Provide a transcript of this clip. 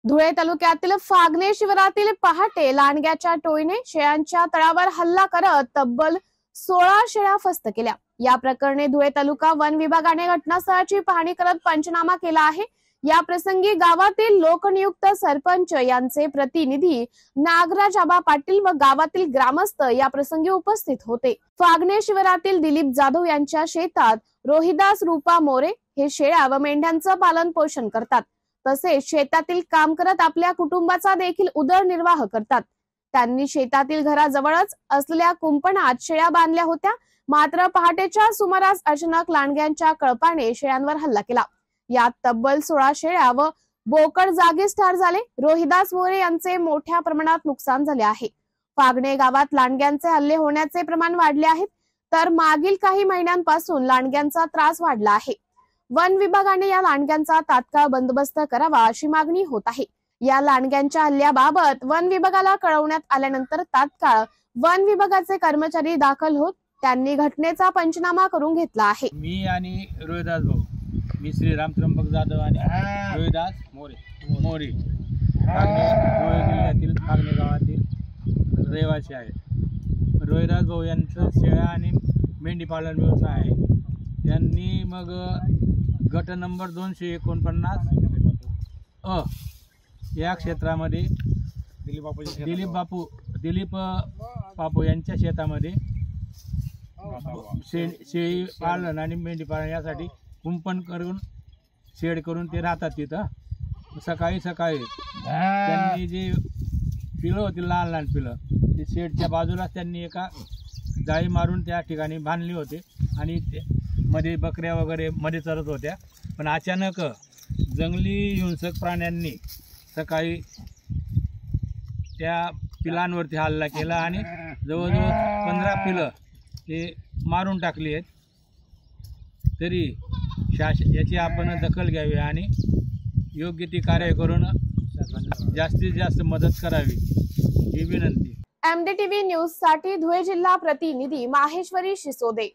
धुळे तालुक्यातील फागणे शिवारातील पहाटे लांडग्याच्या टोळीने शेळ्यांच्या तळावर हल्ला करत तब्बल 16 शेळ्या फस्त केल्या। या प्रकरणी धुळे तालुका वन विभागाने घटनास्थळाची पाहणी करत पंचनामा केला आहे। या प्रसंगी गावातील लोकनियुक्त सरपंच यांचे प्रतिनिधी नागराज आबा पाटील व गावातील ग्रामस्थ या प्रसंगी उपस्थित होते। फागणे शिवारातील दिलीप जाधव यांच्या शेतात रोहिदास रूपा मोरे हे शेळ्या व मेंढ्यांचं पालन पोषण करतात। तसेच शेतातील काम करत आपल्या कुटुंबाचा देखील उदरनिर्वाह करतात। त्यांनी शेतातील घराजवळच असलेल्या कुंपणात शेळ्या बांधल्या होत्या। मात्र पहाटेच्या सुमारास अचानक लांडग्यांच्या कळपाने शेळ्यांवर हल्ला केला। यात तब्बल 16 शेळ्या व बोकड जागीच ठार झाले। रोहिदास मोरे यांचे मोठ्या प्रमाणात नुकसान झाले आहे। फागणे गावात लांडग्यांचे हल्ले होण्याचे प्रमाण वाढले आहे, तर मागील काही महिन्यांपासून लांडग्यांचा त्रास वाढला आहे। वन विभागाने या लांडग्यांचा तात्काळ बंदोबस्त करावा अशी मागणी होत आहे। या लांडग्यांच्या हल्ल्याबाबत वन विभागाला कळवण्यात आल्यानंतर तात्काळ वन विभागाचे कर्मचारी दाखल होत त्यांनी घटनेचा पंचनामा करून घेतला आहे। मी आणि रोहिदास भाऊ, मी श्रीराम त्र्यंबक जाधव आणि रोहिदास मोरे धुळे जिल्ह्यातील फागणे गावातील रहिवासी आहेत। रोहिदास भाऊ यांचं शेळ्या आणि मेंढी पालन व्यवसाय आहे। त्यांनी मग गट नंबर 249 या क्षेत्रामध्ये दिलीप बापू यांच्या शेतामध्ये शेळी पालन आणि मेंढी पालन यासाठी कुंपण करून शेड करून ते राहतात। तिथं सकाळी त्यांनी जे पिलं होती लहान पिलं ते शेडच्या बाजूला त्यांनी एका जाळी मारून त्या ठिकाणी बांधली होते आणि मध्ये बकऱ्या वगैरे मध्ये चरत होत्या। पण अचानक जंगली हिंसक प्राण्यांनी सकाळी त्या पिलांवरती हल्ला केला आणि जवळजवळ 15 पिलं ते मारून टाकली आहेत। तरी याची आपण दखल घ्यावी आणि योग्य ती कार्य करून जास्तीत जास्त मदत करावी ही विनंती। MDTV न्यूज साठी धुळे जिल्हा प्रतिनिधी माहेश्वरी शिसोदे।